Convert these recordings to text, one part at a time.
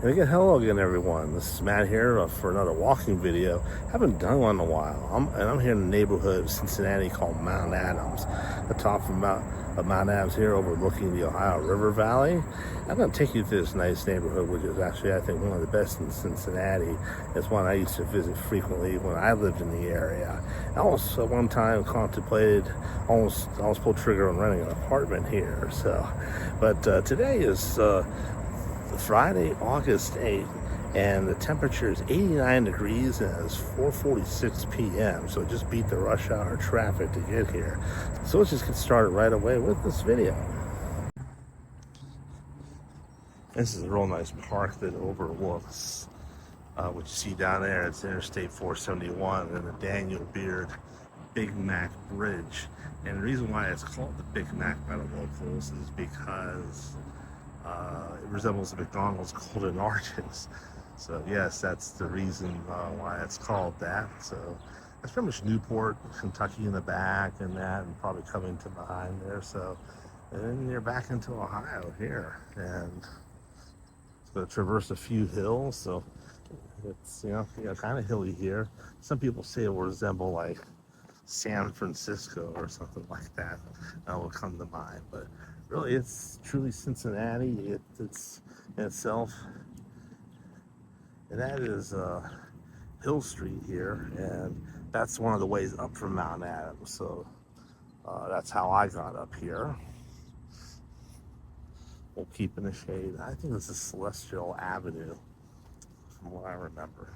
And again, hello again, everyone. This is Matt here for another walking video. Haven't done one in a while. I'm here in the neighborhood of Cincinnati called Mount Adams. The top of Mount Adams here overlooking the Ohio River Valley. I'm going to take you to this nice neighborhood, which is actually, I think, one of the best in Cincinnati. It's one I used to visit frequently when I lived in the area. I almost at one time contemplated, almost pulled trigger on renting an apartment here. But today is Friday, August 8th, and the temperature is 89 degrees and it's 4:46 p.m. So just beat the rush hour traffic to get here. So let's just get started right away with this video. This is a real nice park that overlooks what you see down there. It's Interstate 471 and the Daniel Beard Big Mac Bridge. And the reason why it's called the Big Mac by the locals is because it resembles the McDonald's Golden Arches. So yes, that's the reason why it's called that. So that's pretty much Newport, Kentucky in the back and that, and probably coming to behind there. So, and then you're back into Ohio here, and it's going to traverse a few hills. So it's, kind of hilly here. Some people say it will resemble like San Francisco or something like that. That will come to mind, but really it's truly Cincinnati. It's in itself, and that is Hill Street here, and that's one of the ways up from Mount Adams. So that's how I got up here. We'll keep in the shade. I think this is Celestial Avenue from what I remember.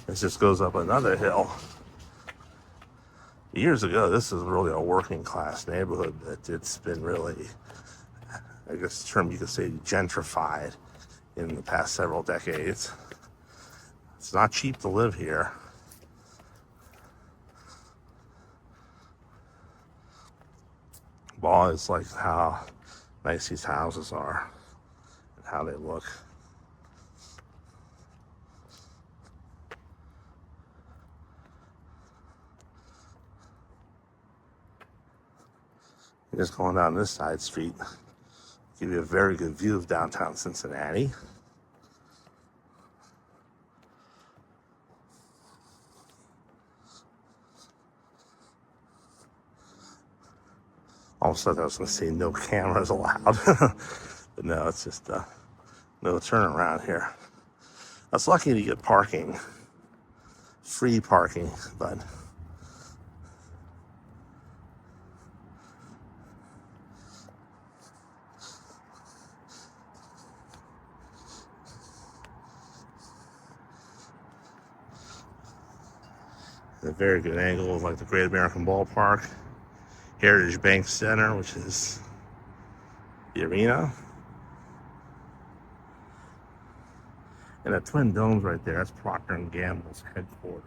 This just goes up another hill. Years ago, this is really a working class neighborhood, but it's been really, I guess the term you could say, gentrified in the past several decades. It's not cheap to live here. Ball is like how nice these houses are and how they look. Just going down this side street, give you a very good view of downtown Cincinnati. All of a sudden I was going to say no cameras allowed, but no, it's just no turnaround here. I was lucky to get parking, free parking, but a very good angle of like the Great American Ballpark, Heritage Bank Center, which is the arena, and the Twin Domes right there. That's Procter & Gamble's headquarters.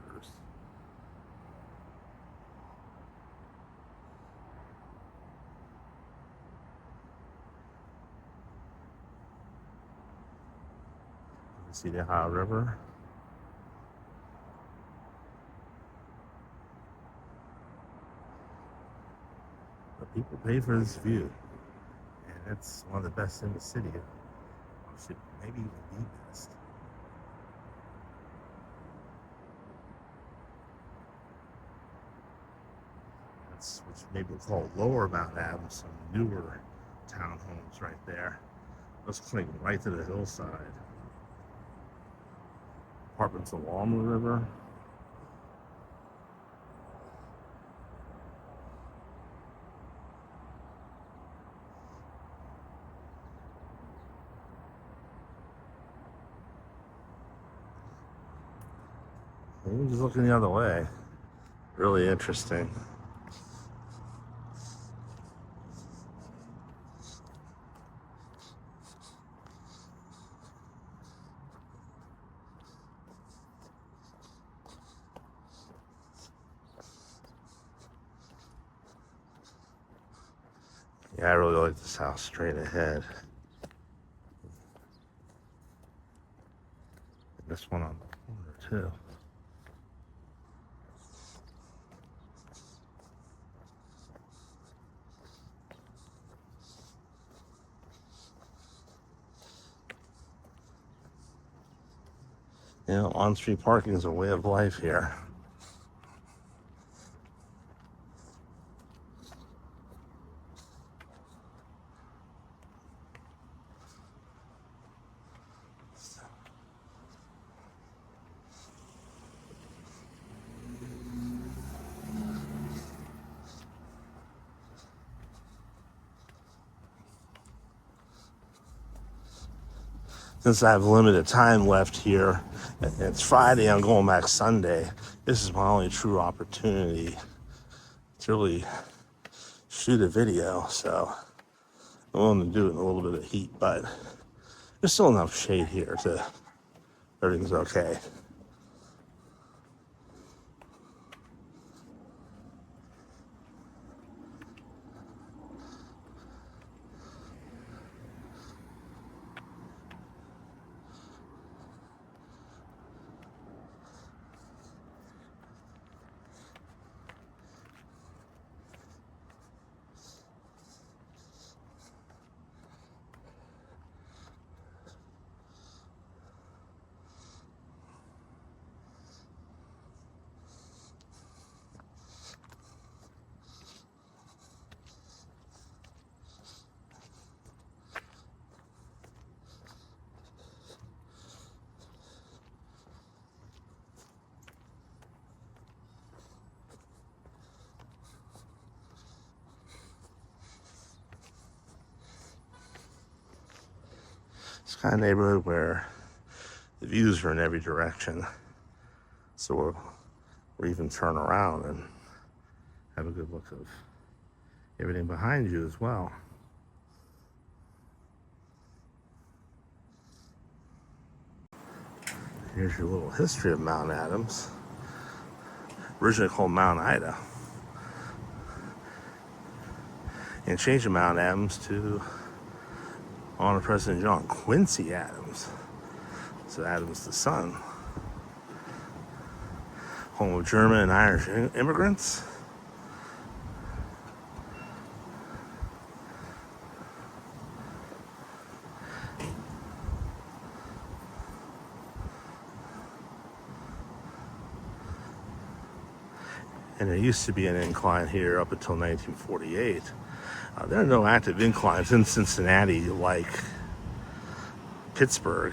You see the Ohio River. But people pay for this view, and it's one of the best in the city. Honestly, maybe even the best. That's what's maybe called Lower Mount Adams, some newer townhomes right there. Let's cling right to the hillside. Apartments along the river. Maybe just looking the other way. Really interesting. Yeah, I really like this house straight ahead. This one on the corner too. You know, on-street parking is a way of life here. Since I have limited time left here, and it's Friday, I'm going back Sunday, this is my only true opportunity to really shoot a video, so I'm willing to do it in a little bit of heat, but there's still enough shade here to everything's okay. It's the kind of neighborhood where the views are in every direction, so we'll even turn around and have a good look of everything behind you as well. Here's your little history of Mount Adams. Originally called Mount Ida, and changed Mount Adams to honor President John Quincy Adams. So Adams the son, home of German and Irish immigrants. And there used to be an incline here up until 1948. There are no active inclines in Cincinnati like Pittsburgh.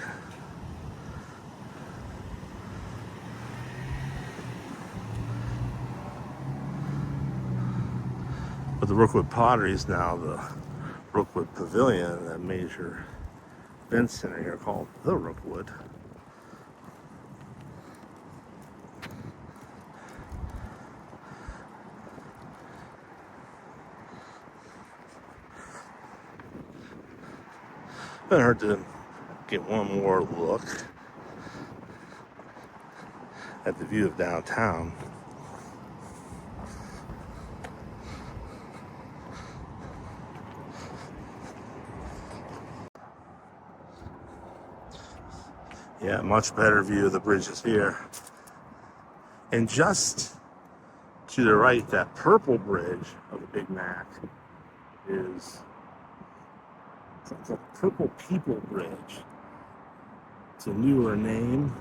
But the Rookwood Pottery is now the Rookwood Pavilion, a major event center here called the Rookwood. It hurt to get one more look at the view of downtown. Yeah, much better view of the bridges here. And just to the right, that purple bridge of the Big Mac is the Purple People Bridge. It's a newer name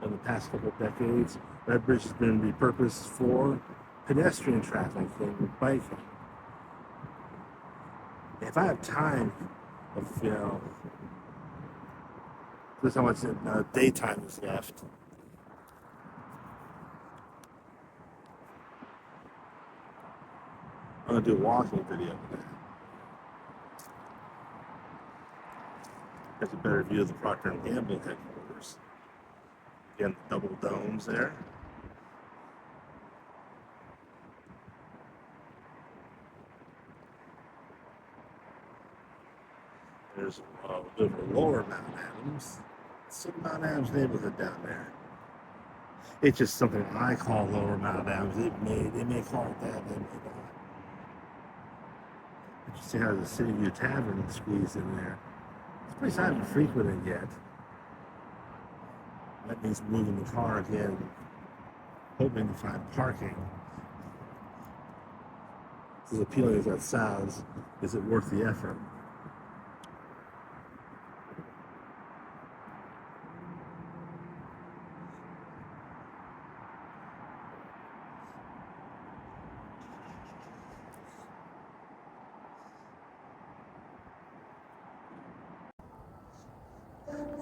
in the past couple of decades. That bridge has been repurposed for pedestrian traffic and biking. If I have time, this is how much daytime is left. I'm gonna do a walking video of that. That's a better view of the Procter & Gamble headquarters. Again, the double domes there. There's a bit of a lower Mount Adams. Some Mount Adams neighborhood down there. It's just something I call lower Mount Adams. They may call it that, they may not. But you see how the City View Tavern squeezed in there. This place I haven't frequented yet. That means moving the car again, hoping to find parking. As appealing as that sounds, is it worth the effort?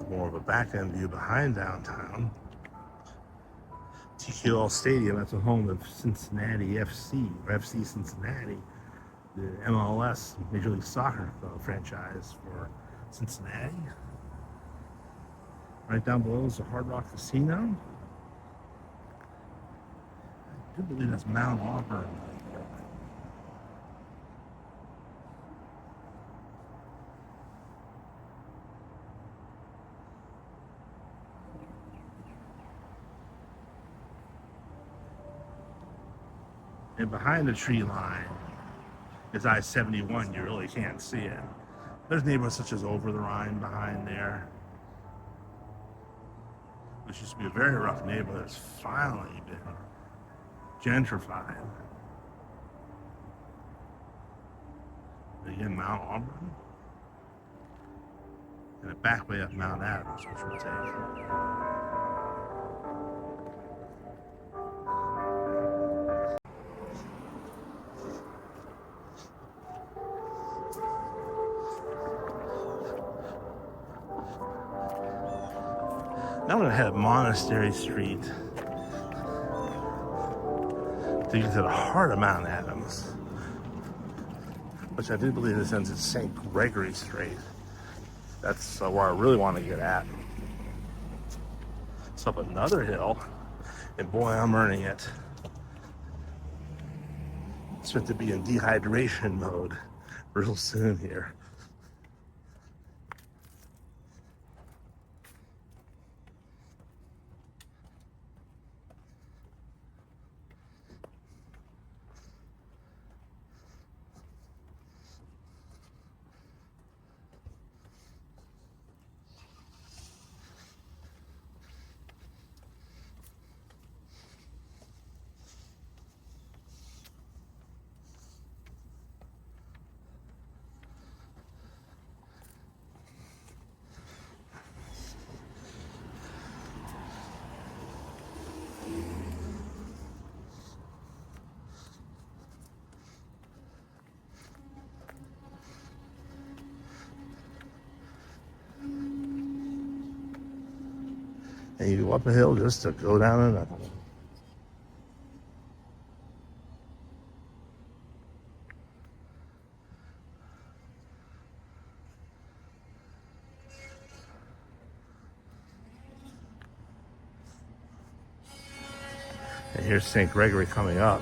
More of a back-end view behind downtown. TQL Stadium, that's the home of Cincinnati FC, or FC Cincinnati, the MLS, Major League Soccer franchise for Cincinnati. Right down below is the Hard Rock Casino. I do believe that's Mount Auburn. And behind the tree line is I-71. You really can't see it. There's neighborhoods such as Over the Rhine behind there, which used to be a very rough neighborhood. It's finally been gentrified. Again, Mount Auburn. And a back way up Mount Adams, which we'll take. Now I'm going to head Monastery Street to get to the heart of Mount Adams, which I do believe this ends at St. Gregory Street. That's where I really want to get at. It's up another hill, and boy, I'm earning it. It's meant to be in dehydration mode real soon here. And you go up a hill just to go down another one. And here's St. Gregory coming up.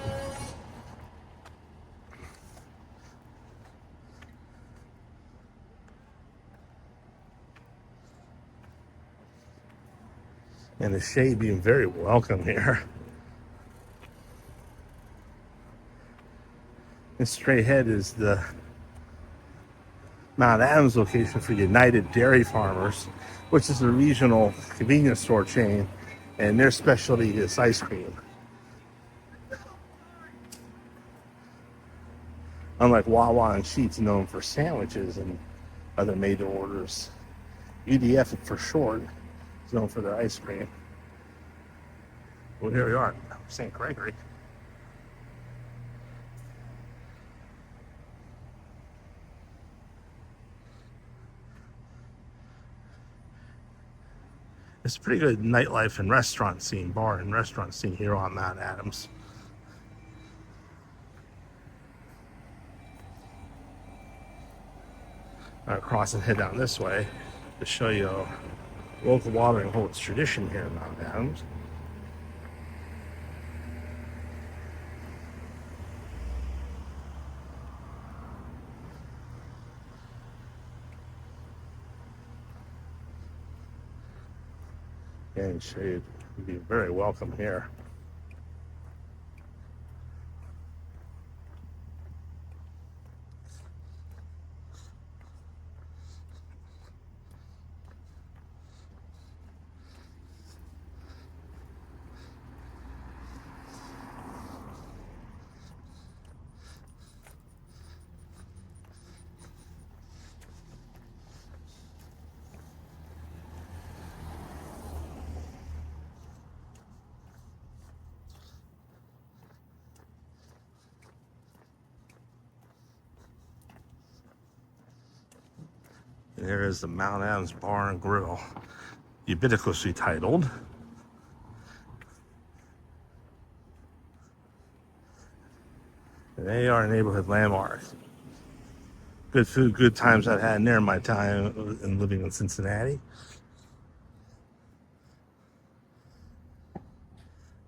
And the shade being very welcome here. And straight ahead is the Mount Adams location for United Dairy Farmers, which is a regional convenience store chain, and their specialty is ice cream. Unlike Wawa and Sheetz, known for sandwiches and other made-to-orders, UDF for short is known for their ice cream. Well, here we are, St. Gregory. It's a pretty good nightlife and restaurant scene, bar and restaurant scene here on Mount Adams. I'll cross and head down this way to show you a local watering hole. It's tradition here in Mount Adams. And show you, you'd be very welcome here. And there is the Mount Adams Bar and Grill, ubiquitously titled. And they are a neighborhood landmark. Good food, good times I've had in there in my time in living in Cincinnati.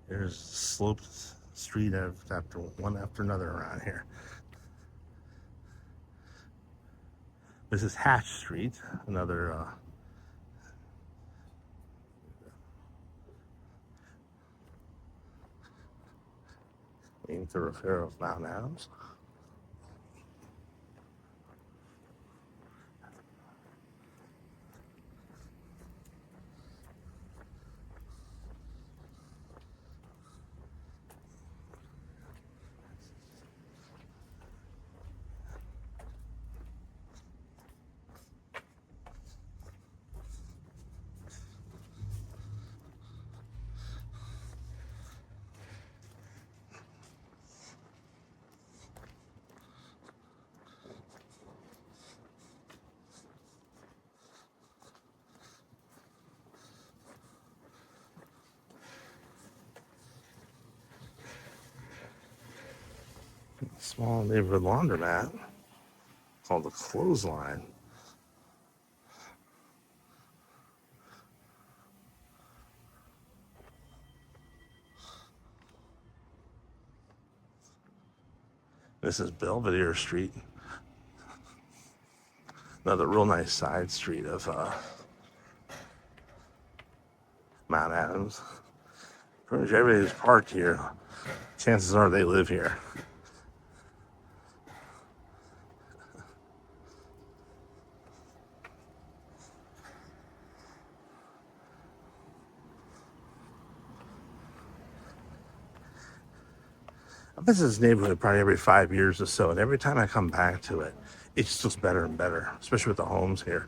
There's sloped street after one after another around here. This is Hatch Street, another main thoroughfare of Mount Adams. Small neighborhood laundromat called the Clothesline. This is Belvedere Street, another real nice side street of Mount Adams. Pretty much everybody who's parked here, chances are they live here. I visit this neighborhood probably every 5 years or so, and every time I come back to it, it just looks better and better, especially with the homes here.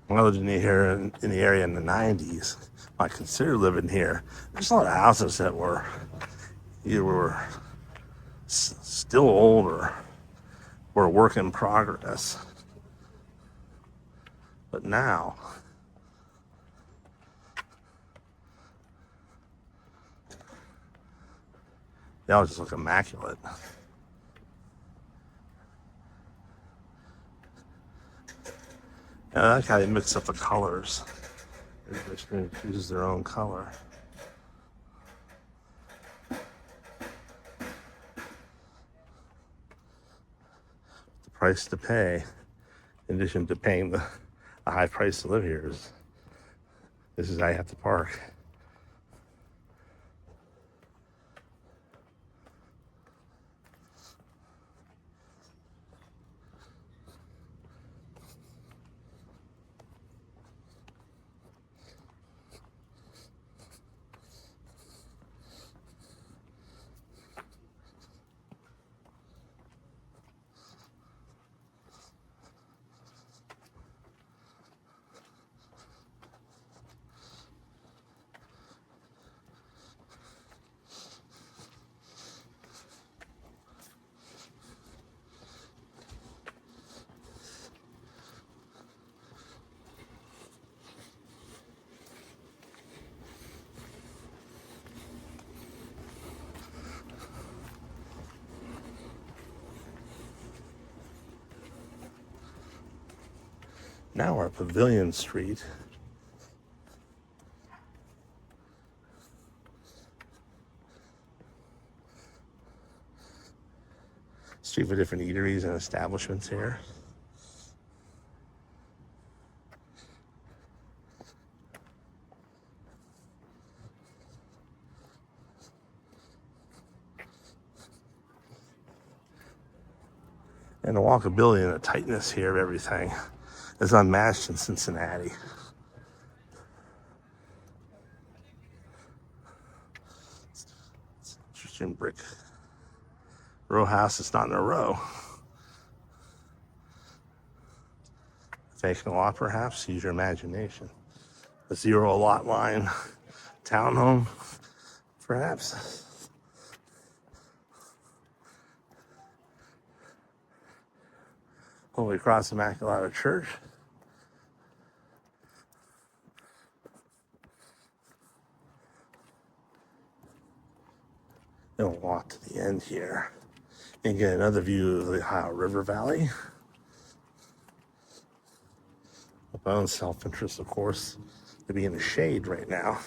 When I lived in the area in the 90s, I considered living here. There's a lot of houses that were either still old or were a work in progress. But now, they all just look immaculate. I like how they mix up the colors. Everybody chooses their own color. The price to pay, in addition to paying the high price to live here, this is how you have to park. Now we're at Pavilion Street. Street for different eateries and establishments here. And the walkability and the tightness here of everything is unmatched in Cincinnati. Interesting brick row house. It's not in a row. Vacant lot, perhaps. Use your imagination. A zero lot line townhome, perhaps. Holy Cross Immaculata Church. Then we'll walk to the end here and get another view of the Ohio River Valley. Of my own self-interest, of course, to be in the shade right now.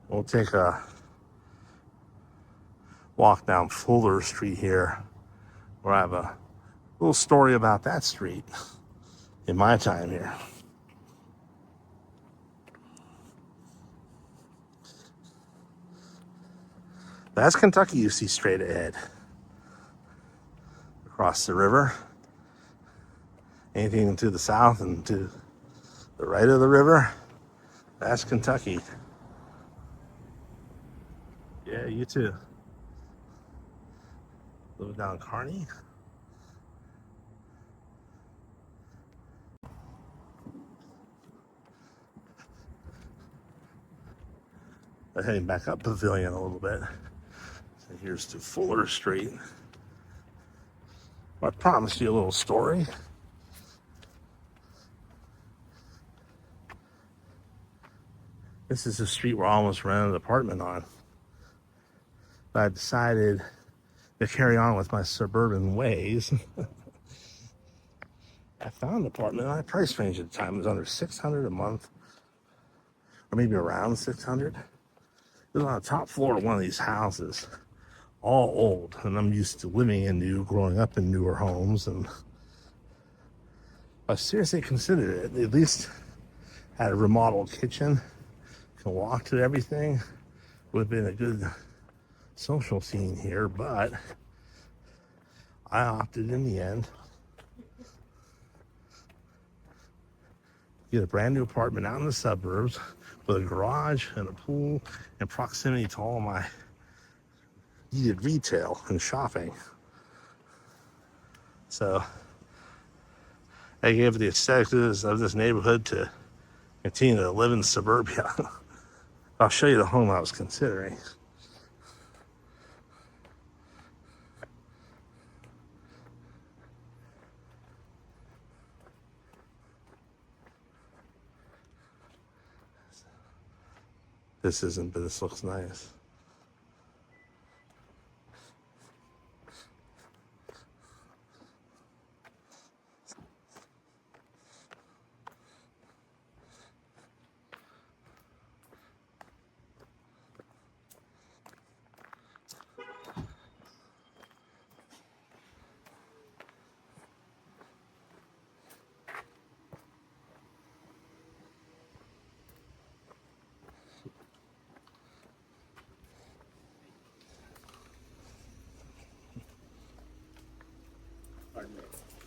We'll take a walk down Fuller Street here, where I have a little story about that street in my time here. That's Kentucky you see straight ahead. Across the river. Anything to the south and to the right of the river, that's Kentucky. Yeah, you too. Live down Kearney. I'm heading back up Pavilion a little bit. So here's to Fuller Street. I promised you a little story. This is a street where I almost rented an apartment on. But I decided to carry on with my suburban ways. I found an apartment. My price range at the time was under $600 a month, or maybe around $600. It was on the top floor of one of these houses, all old, and I'm used to living in new, growing up in newer homes, and I seriously considered it. At least had a remodeled kitchen, can walk to everything. Would have been a good social scene here, but I opted in the end. Get a brand new apartment out in the suburbs with a garage and a pool and proximity to all my needed retail and shopping. So I gave the aesthetics of this neighborhood to continue to live in suburbia. I'll show you the home I was considering. This isn't, but this looks nice.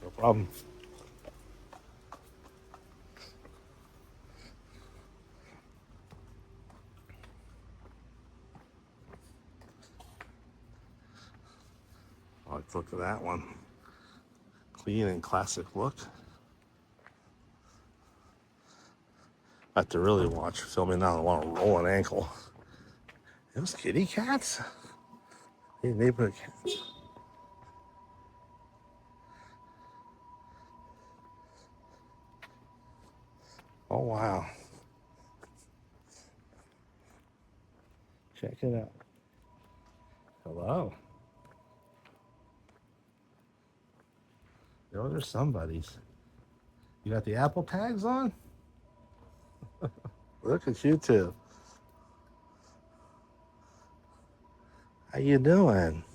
No problem. I like the look of that one. Clean and classic look. I have to really watch filming now. I want to roll an ankle. Those kitty cats? Hey, neighborhood cats. Oh, wow. Check it out. Hello. Those are somebody's. You got the Apple tags on? Look at you two. How you doing?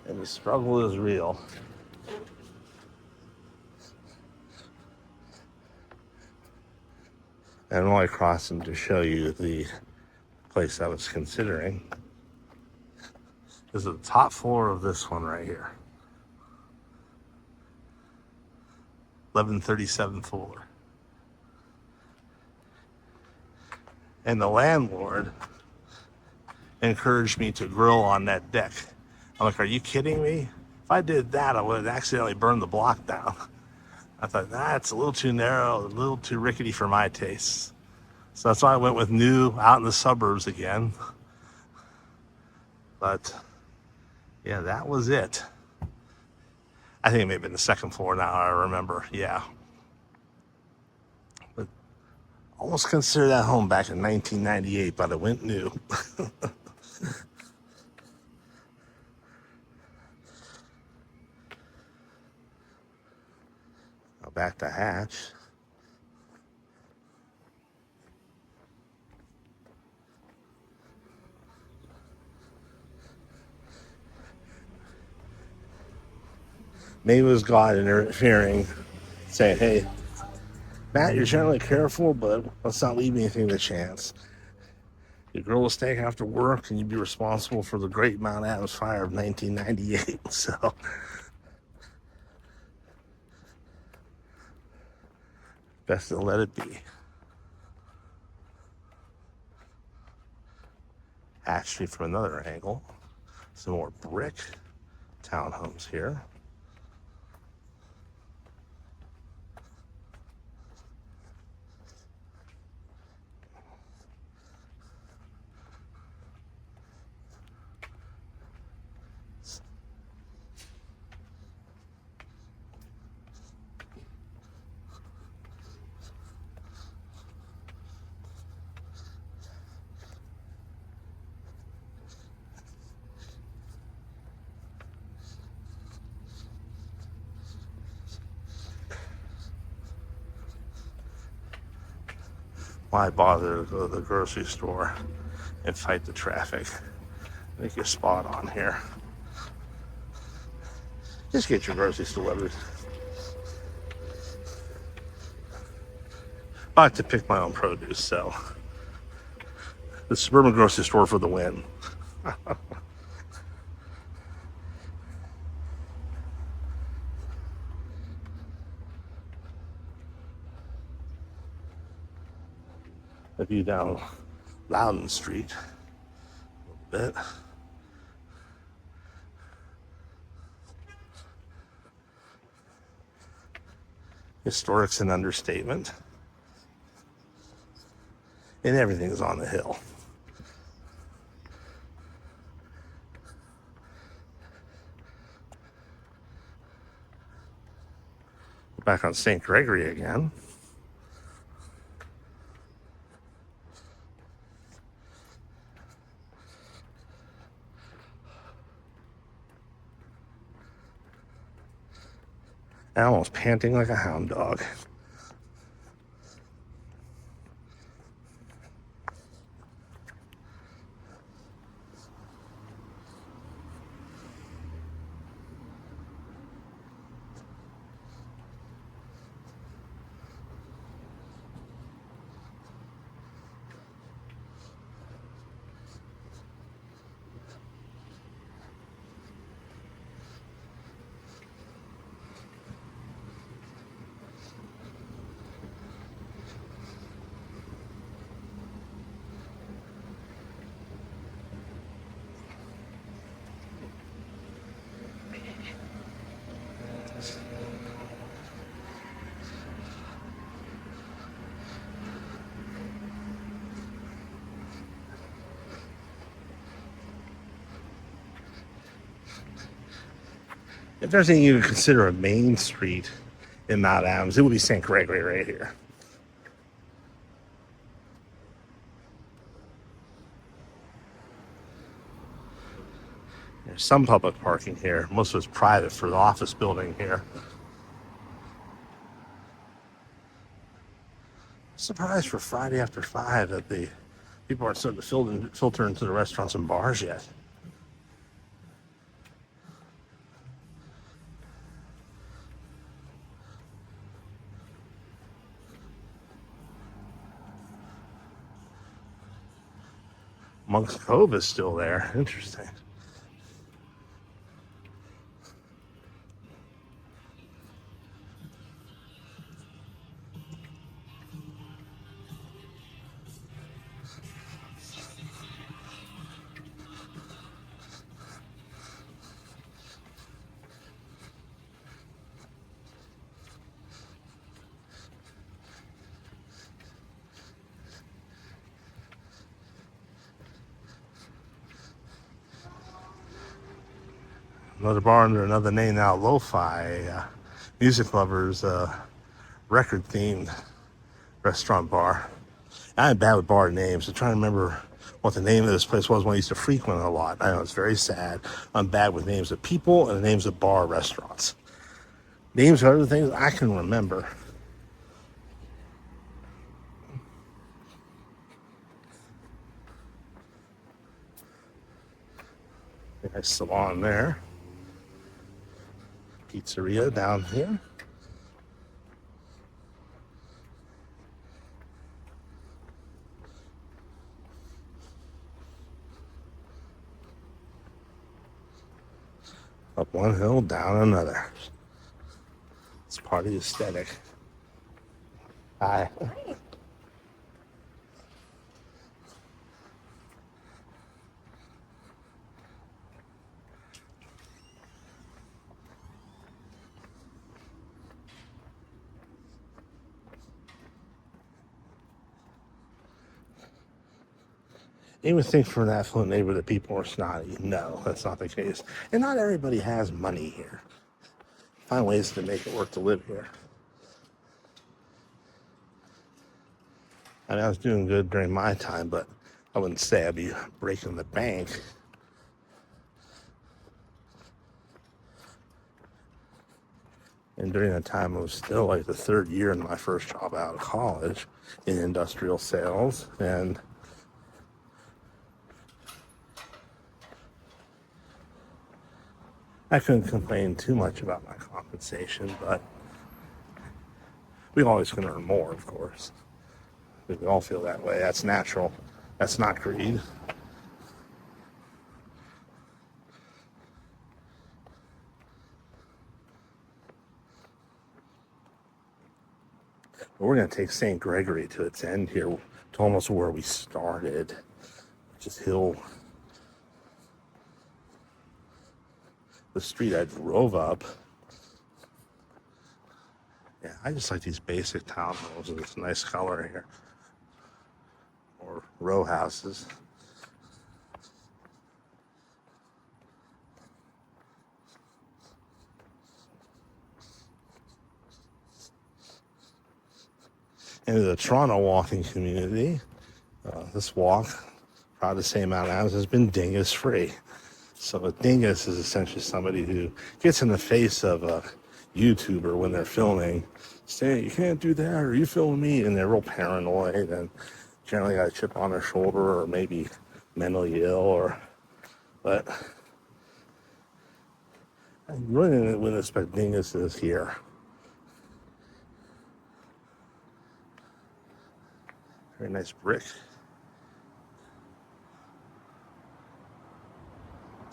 And the struggle is real. And I'm only crossing to show you the place I was considering. This is the top floor of this one right here. 1137 floor. And the landlord encouraged me to grill on that deck. I'm like, are you kidding me? If I did that, I would have accidentally burned the block down. I thought, it's a little too narrow, a little too rickety for my tastes. So that's why I went with new, out in the suburbs again. But yeah, that was it. I think it may have been the second floor now, I remember. Yeah. But almost consider that home back in 1998, but it went new. Now back to hatch. Maybe it was God interfering, saying, hey, Matt, you're generally careful, but let's not leave anything to chance. You grill a steak after work, and you'd be responsible for the Great Mount Adams fire of 1998. So, best to let it be. Hatch Street from another angle. Some more brick townhomes here. Why bother to go to the grocery store and fight the traffic? I think you're spot on here. Just get your groceries delivered. I like to pick my own produce, so the suburban grocery store for the win. A view down Loudon Street a little bit. Historic's an understatement. And everything's on the hill. Back on St. Gregory again. And almost panting like a hound dog. If there's anything you would consider a main street in Mount Adams, it would be St. Gregory right here. There's some public parking here. Most of it's private for the office building here. Surprised for Friday after 5 that the people aren't starting to filter into the restaurants and bars yet. Monk's Cove is still there. Interesting. Another bar under another name now, Lo-Fi. Music lovers, record themed restaurant bar. I'm bad with bar names. I'm trying to remember what the name of this place was when I used to frequent a lot. I know it's very sad. I'm bad with names of people and the names of bar restaurants. Names of other things I can remember. Nice salon there. Pizzeria down here. Up one hill, down another. It's part of the aesthetic. Hi. You would think for an affluent neighborhood that people are snotty. No, that's not the case. And not everybody has money here. Find ways to make it work to live here. I mean, I was doing good during my time, but I wouldn't say I'd be breaking the bank. And during that time, it was still like the third year in my first job out of college in industrial sales. And I couldn't complain too much about my compensation, but we always can earn more, of course. We all feel that way. That's natural. That's not greed. But we're going to take St. Gregory to its end here, to almost where we started, which is Hill. The street I drove up. Yeah, I just like these basic townhomes with this nice color here. Or row houses. Into the Toronto walking community. This walk, proud to say Mount Adams, has been dingus free. So a dingus is essentially somebody who gets in the face of a YouTuber when they're filming, saying, you can't do that, or you filming me, and they're real paranoid and generally got a chip on their shoulder or maybe mentally ill, but I really wouldn't expect dinguses here. Very nice brick.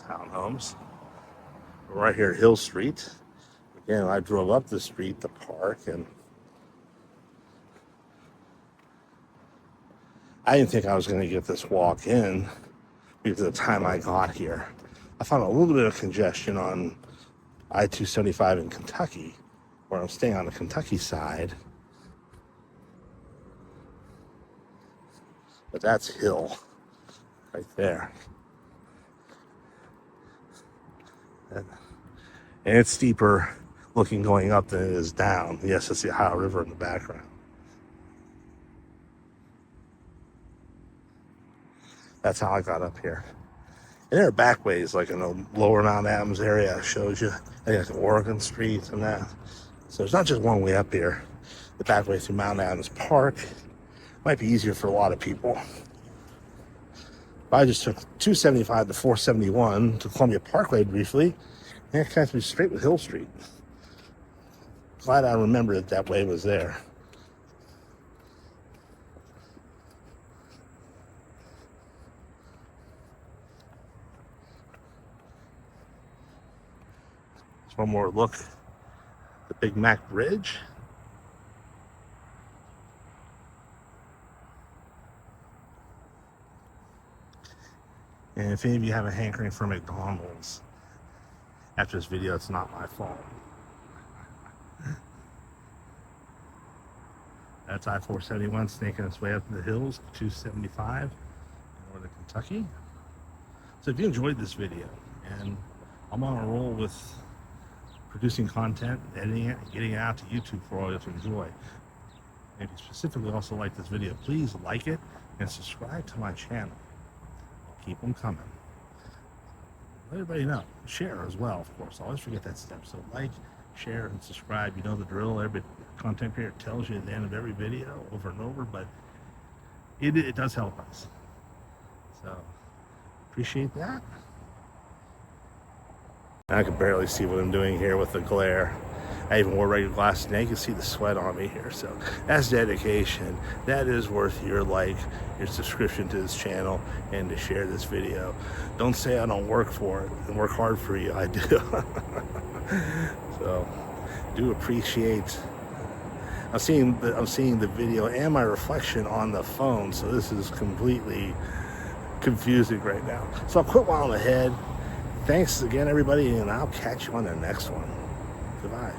Townhomes. We're right here at Hill Street. Again, I drove up the street, the park, and I didn't think I was going to get this walk in because of the time I got here. I found a little bit of congestion on I-275 in Kentucky, where I'm staying on the Kentucky side. But that's Hill, right there. And it's steeper looking going up than it is down. Yes, it's the Ohio River in the background. That's how I got up here. And there are back ways, like in the lower Mount Adams area I showed you. I think it's Oregon Street and that. So there's not just one way up here. The back way through Mount Adams Park might be easier for a lot of people. But I just took 275 to 471 to Columbia Parkway briefly, and it connected me straight with Hill Street. Glad I remembered that way was there. One more look at the Big Mac Bridge. And if any of you have a hankering for McDonald's after this video, it's not my fault. That's I-471 snaking its way up the hills, 275 in northern Kentucky. So if you enjoyed this video, and I'm on a roll with producing content, editing it, and getting it out to YouTube for all you to enjoy. If you specifically also like this video, please like it and subscribe to my channel. Keep them coming. Let everybody know. Share as well, of course. Always forget that step. So like, share, and subscribe. You know the drill. Every content creator tells you at the end of every video over and over, but it does help us. So appreciate that. I can barely see what I'm doing here with the glare. I even wore regular glasses. Now you can see the sweat on me here. So that's dedication. That is worth your like, your subscription to this channel, and to share this video. Don't say I don't work for it and work hard for you. I do. So do appreciate. I'm seeing the video and my reflection on the phone. So this is completely confusing right now. So I'll quit while I'm ahead. Thanks again, everybody, and I'll catch you on the next one. Goodbye.